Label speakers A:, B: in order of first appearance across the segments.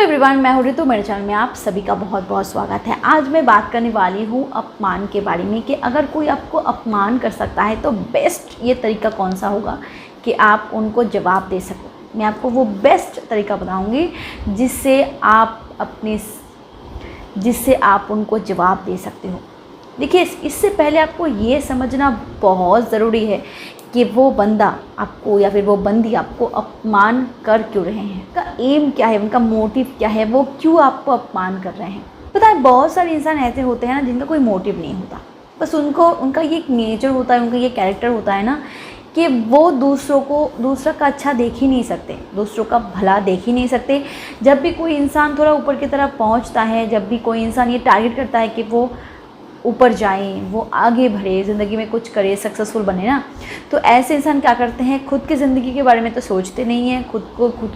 A: Everyone, मैं हूँ रितु। मेरे चैनल में आप सभी का बहुत बहुत स्वागत है। आज मैं बात करने वाली हूँ अपमान के बारे में कि अगर कोई आपको अपमान कर सकता है तो बेस्ट ये तरीका कौन सा होगा कि आप उनको जवाब दे सको। मैं आपको वो बेस्ट तरीका बताऊँगी जिससे आप उनको जवाब दे सकते हो। देखिए, इससे पहले आपको ये समझना बहुत ज़रूरी है कि वो बंदा आपको या फिर वो बंदी आपको अपमान कर क्यों रहे हैं, उनका एम क्या है, उनका मोटिव क्या है, वो क्यों आपको अपमान कर रहे हैं। पता है, बहुत सारे इंसान ऐसे होते हैं ना जिनका कोई मोटिव नहीं होता, बस उनका ये एक नेचर होता है, उनका ये कैरेक्टर होता है ना कि वो दूसरा का अच्छा देख ही नहीं सकते, दूसरों का भला देख ही नहीं सकते। जब भी कोई इंसान थोड़ा ऊपर की तरफ पहुंचता है, जब भी कोई इंसान ये टारगेट करता है कि वो ऊपर जाए, वो आगे बढ़े, ज़िंदगी में कुछ करे, सक्सेसफुल बने ना, तो ऐसे इंसान क्या करते हैं, खुद की ज़िंदगी के बारे में तो सोचते नहीं हैं, खुद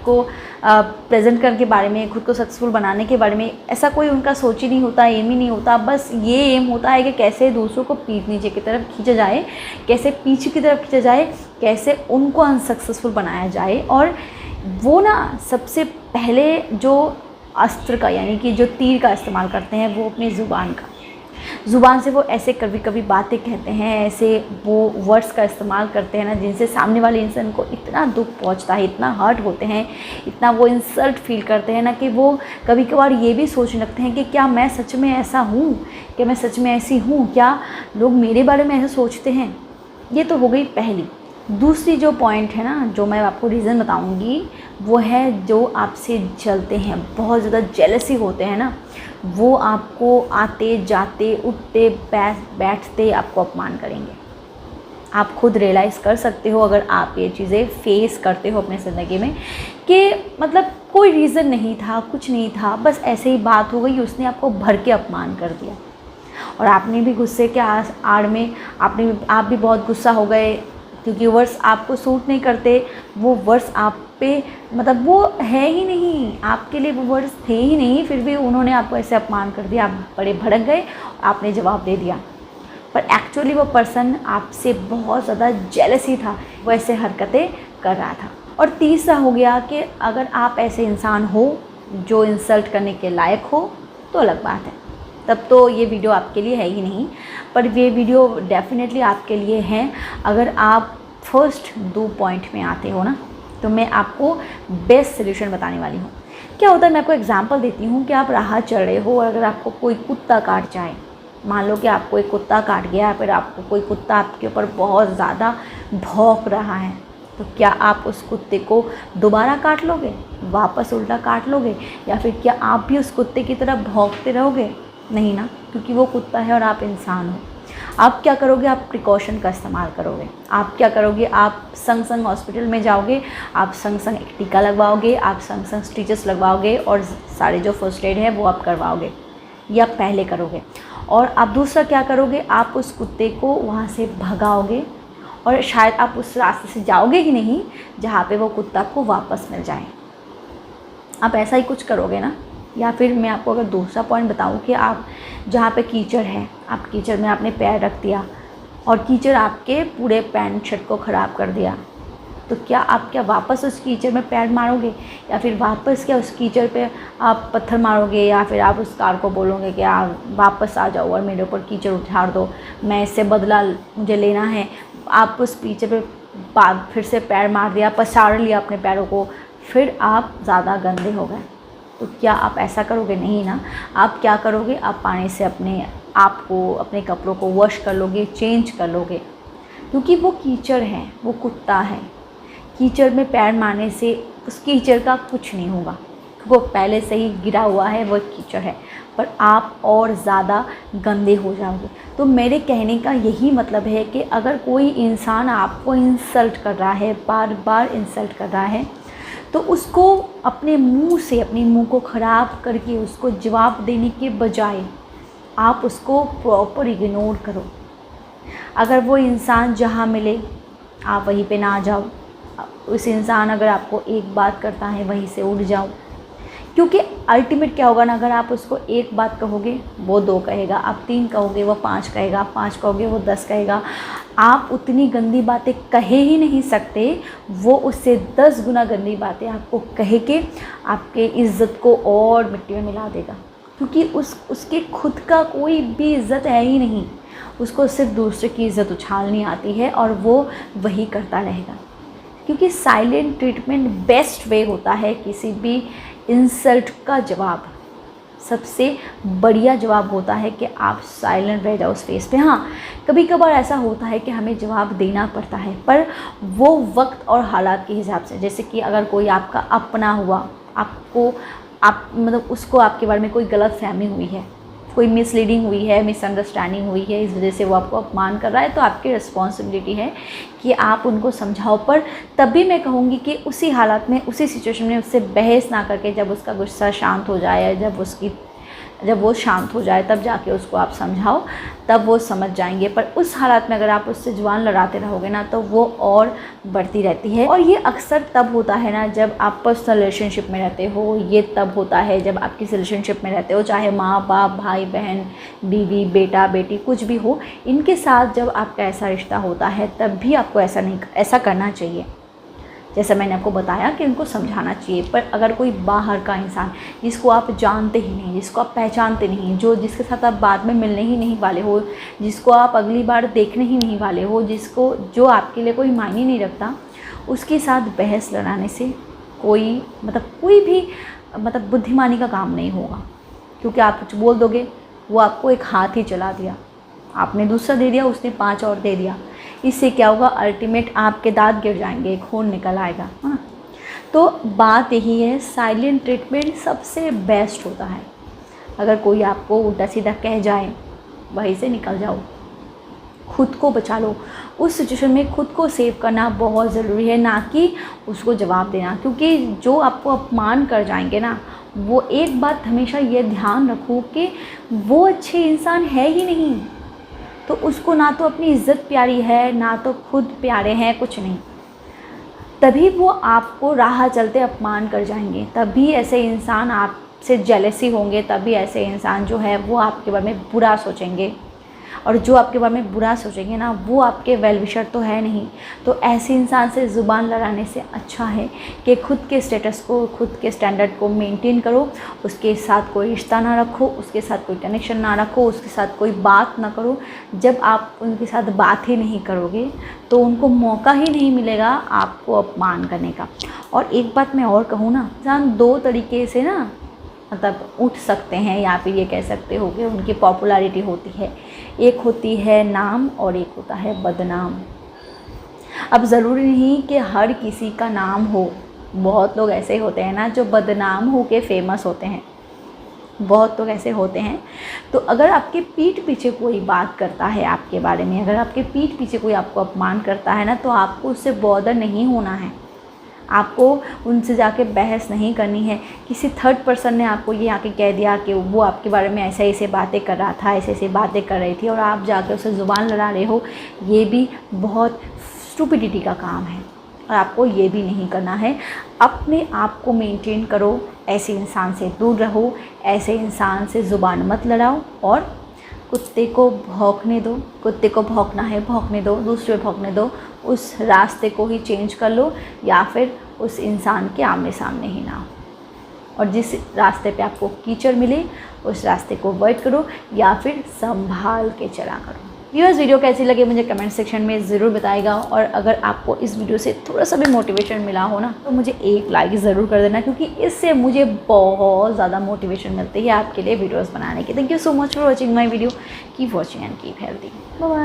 A: को प्रेजेंट करने के बारे में, खुद को सक्सेसफुल बनाने के बारे में ऐसा कोई उनका सोच ही नहीं होता, एम ही नहीं होता। बस ये एम होता है कि कैसे दूसरों को पीठ नीचे की तरफ खींचा जाए, कैसे पीछे की तरफ खींचा जाए, कैसे उनको अनसक्सेसफुल बनाया जाए। और वो ना सबसे पहले जो अस्त्र का यानी कि जो तीर का इस्तेमाल करते हैं वो अपनी ज़ुबान से वो ऐसे कभी कभी बातें कहते हैं, ऐसे वो वर्ड्स का इस्तेमाल करते हैं ना जिनसे सामने वाले इंसान को इतना दुख पहुंचता है, इतना हर्ट होते हैं, इतना वो इंसल्ट फील करते हैं ना कि वो कभी कभार ये भी सोचने लगते हैं कि क्या मैं सच में ऐसा हूँ, क्या मैं सच में ऐसी हूँ, क्या लोग मेरे बारे में ऐसा सोचते हैं। ये तो हो गई पहली। दूसरी जो पॉइंट है ना, जो मैं आपको रीज़न बताऊंगी, वो है जो आपसे जलते हैं, बहुत ज़्यादा जेलसी होते हैं ना, वो आपको आते जाते उठते बैठते आपको अपमान करेंगे। आप खुद रियलाइज़ कर सकते हो अगर आप ये चीज़ें फेस करते हो अपने ज़िंदगी में कि मतलब कोई रीज़न नहीं था, कुछ नहीं था, बस ऐसे ही बात हो गई, उसने आपको भर के अपमान कर दिया और आपने भी गुस्से के आड़ में आप भी बहुत गुस्सा हो गए क्योंकि वर्ड्स आपको सूट नहीं करते, वो वर्ड्स आप पे मतलब वो है ही नहीं, आपके लिए वो वर्ड्स थे ही नहीं, फिर भी उन्होंने आपको ऐसे अपमान कर दिया, आप बड़े भड़क गए, आपने जवाब दे दिया। पर एक्चुअली वो पर्सन आपसे बहुत ज़्यादा जेलसी था, वो ऐसे हरकतें कर रहा था। और तीसरा हो गया कि अगर आप ऐसे इंसान हो जो इंसल्ट करने के लायक हो तो अलग बात है, तब तो ये वीडियो आपके लिए है ही नहीं। पर ये वीडियो डेफिनेटली आपके लिए है अगर आप फर्स्ट 2 पॉइंट में आते हो ना, तो मैं आपको बेस्ट सोल्यूशन बताने वाली हूँ। क्या होता है, मैं आपको एग्जांपल देती हूँ कि आप राह चल रहे हो और अगर आपको कोई कुत्ता काट जाए, मान लो कि आपको एक कुत्ता काट गया, फिर आपको कोई कुत्ता आपके ऊपर बहुत ज़्यादा भौंक रहा है, तो क्या आप उस कुत्ते को दोबारा काट लोगे, वापस उल्टा काट लोगे, या फिर क्या आप भी उस कुत्ते की तरह भौंकते रहोगे? नहीं ना, क्योंकि वो कुत्ता है और आप इंसान हो। आप क्या करोगे, आप प्रिकॉशन का इस्तेमाल करोगे। आप क्या करोगे, आप संग हॉस्पिटल में जाओगे, आप संग एक टीका लगवाओगे, आप संग स्टिचेस लगवाओगे और सारे जो फर्स्ट एड है वो आप करवाओगे, या पहले करोगे। और आप दूसरा क्या करोगे, आप उस कुत्ते को वहाँ से भगाओगे और शायद आप उस रास्ते से जाओगे ही नहीं जहाँ पे वो कुत्ता को वापस मिल जाए। आप ऐसा ही कुछ करोगे ना। या फिर मैं आपको अगर दूसरा पॉइंट बताऊं कि आप जहाँ पे कीचड़ है, आप कीचड़ में आपने पैर रख दिया और कीचड़ आपके पूरे पैंट शर्ट को ख़राब कर दिया, तो क्या वापस उस कीचड़ में पैर मारोगे, या फिर वापस क्या उस कीचड़ पे आप पत्थर मारोगे, या फिर आप उस कार को बोलोगे कि आप वापस आ जाओ और मेरे ऊपर कीचड़ उछाड़ दो, मैं इससे बदला मुझे लेना है। आप उस कीचड़ पे फिर से पैर मार दिया, पसार लिया अपने पैरों को, फिर आप ज़्यादा गंदे हो गए। तो क्या आप ऐसा करोगे? नहीं ना। आप क्या करोगे, आप पानी से अपने कपड़ों को वॉश कर लोगे, चेंज कर लोगे, क्योंकि वो कीचड़ है, वो कुत्ता है। कीचड़ में पैर मारने से उस कीचड़ का कुछ नहीं होगा, वो पहले से ही गिरा हुआ है, वो कीचड़ है, पर आप और ज़्यादा गंदे हो जाओगे। तो मेरे कहने का यही मतलब है कि अगर कोई इंसान आपको इंसल्ट कर रहा है, बार बार इंसल्ट कर रहा है, तो उसको अपने मुंह को ख़राब करके उसको जवाब देने के बजाय आप उसको प्रॉपर इग्नोर करो। अगर वो इंसान जहाँ मिले आप वहीं पे ना जाओ, उस इंसान अगर आपको एक बात करता है वहीं से उठ जाओ, क्योंकि अल्टीमेट क्या होगा ना, अगर आप उसको एक बात कहोगे वो 2 कहेगा, आप 3 कहोगे वो 5 कहेगा, आप 5 कहोगे वो 10 कहेगा। आप उतनी गंदी बातें कहे ही नहीं सकते, वो उससे 10 गुना गंदी बातें आपको कह के आपके इज़्ज़त को और मिट्टी में मिला देगा। क्योंकि उसके खुद का कोई भी इज़्ज़त है ही नहीं, उसको सिर्फ दूसरे की इज़्ज़त उछालनी आती है और वो वही करता रहेगा। क्योंकि साइलेंट ट्रीटमेंट बेस्ट वे होता है किसी भी इंसल्ट का जवाब। सबसे बढ़िया जवाब होता है कि आप साइलेंट रह जाओ उस फेस पे। हाँ, कभी कभार ऐसा होता है कि हमें जवाब देना पड़ता है, पर वो वक्त और हालात के हिसाब से। जैसे कि अगर कोई आपका अपना हुआ, आप मतलब उसको आपके बारे में कोई गलत फहमी हुई है, कोई मिसलीडिंग हुई है, मिसअंडरस्टैंडिंग हुई है, इस वजह से वो आपको अपमान कर रहा है, तो आपकी रिस्पॉन्सिबिलिटी है कि आप उनको समझाओ। पर तभी मैं कहूँगी कि उसी हालात में, उसी सिचुएशन में उससे बहस ना करके, जब उसका गुस्सा शांत हो जाए, जब वो शांत हो जाए, तब जाके उसको आप समझाओ, तब वो समझ जाएंगे। पर उस हालात में अगर आप उससे जुबान लड़ाते रहोगे ना, तो वो और बढ़ती रहती है। और ये अक्सर तब होता है ना जब आप पर्सनल रिलेशनशिप में रहते हो। ये तब होता है जब आप किसी रिलेशनशिप में रहते हो, चाहे माँ बाप, भाई बहन, बीवी, बेटा बेटी, कुछ भी हो। इनके साथ जब आपका ऐसा रिश्ता होता है, तब भी आपको ऐसा करना चाहिए, जैसा मैंने आपको बताया कि उनको समझाना चाहिए। पर अगर कोई बाहर का इंसान, जिसको आप जानते ही नहीं, जिसको आप पहचानते नहीं, जिसके साथ आप बाद में मिलने ही नहीं वाले हो, जिसको आप अगली बार देखने ही नहीं वाले हो, जो आपके लिए कोई मायने नहीं रखता, उसके साथ बहस लड़ाने से कोई भी बुद्धिमानी का काम नहीं होगा। क्योंकि आप कुछ बोल दोगे, वो आपको एक हाथ ही चला दिया, आपने दूसरा दे दिया, उसने 5 और दे दिया। इससे क्या होगा, अल्टीमेट आपके दांत गिर जाएंगे, खून निकल आएगा। हाँ, तो बात यही है, साइलेंट ट्रीटमेंट सबसे बेस्ट होता है। अगर कोई आपको उल्टा सीधा कह जाए, वहीं से निकल जाओ, खुद को बचा लो। उस सिचुएशन में खुद को सेव करना बहुत ज़रूरी है, ना कि उसको जवाब देना। क्योंकि जो आपको अपमान कर जाएंगे ना, वो एक बात हमेशा ये ध्यान रखो कि वो अच्छे इंसान है ही नहीं। तो उसको ना तो अपनी इज़्ज़त प्यारी है, ना तो खुद प्यारे हैं, कुछ नहीं। तभी वो आपको राह चलते अपमान कर जाएंगे, तभी ऐसे इंसान आपसे जेलसी होंगे, तभी ऐसे इंसान जो है वो आपके बारे में बुरा सोचेंगे। और जो आपके बारे में बुरा सोचेंगे ना, वो आपके वेल विशर तो है नहीं। तो ऐसे इंसान से ज़ुबान लड़ाने से अच्छा है कि खुद के स्टेटस को, खुद के स्टैंडर्ड को मेंटेन करो। उसके साथ कोई रिश्ता ना रखो, उसके साथ कोई कनेक्शन ना रखो, उसके साथ कोई बात ना करो। जब आप उनके साथ बात ही नहीं करोगे, तो उनको मौका ही नहीं मिलेगा आपको अपमान करने का। और एक बात मैं और कहूँ ना, इंसान 2 तरीके से ना उठ सकते हैं, या फिर ये कह सकते हो कि उनकी पॉपुलैरिटी होती है। एक होती है नाम और एक होता है बदनाम। अब ज़रूरी नहीं कि हर किसी का नाम हो। बहुत लोग ऐसे होते हैं ना जो बदनाम हो के फेमस होते हैं, बहुत लोग ऐसे होते हैं। तो अगर आपके पीठ पीछे कोई बात करता है आपके बारे में, अगर आपके पीठ पीछे कोई आपको अपमान करता है ना, तो आपको उससे बॉदर नहीं होना है। आपको उनसे जाके बहस नहीं करनी है। किसी थर्ड पर्सन ने आपको ये आके कह दिया कि वो आपके बारे में ऐसे ऐसे बातें कर रहा था, ऐसे ऐसे बातें कर रही थी, और आप जाके उसे ज़ुबान लड़ा रहे हो, ये भी बहुत स्टूपिडिटी का काम है और आपको ये भी नहीं करना है। अपने आप को मेंटेन करो, ऐसे इंसान से दूर रहो, ऐसे इंसान से ज़ुबान मत लड़ाओ। और कुत्ते को भौंकने दो, कुत्ते को भौंकना है भौंकने दो, दूसरे भौंकने दो, उस रास्ते को ही चेंज कर लो, या फिर उस इंसान के आमने सामने ही ना हो। और जिस रास्ते पे आपको कीचड़ मिले, उस रास्ते को अवॉइड करो, या फिर संभाल के चला करो। व्यूअर्स, वीडियो कैसी लगी मुझे कमेंट सेक्शन में ज़रूर बताइएगा। और अगर आपको इस वीडियो से थोड़ा सा भी मोटिवेशन मिला हो ना, तो मुझे एक लाइक ज़रूर कर देना, क्योंकि इससे मुझे बहुत ज़्यादा मोटिवेशन मिलती है आपके लिए वीडियोस बनाने की। Thank you so much for watching my video. Keep watching and keep healthy. Bye bye.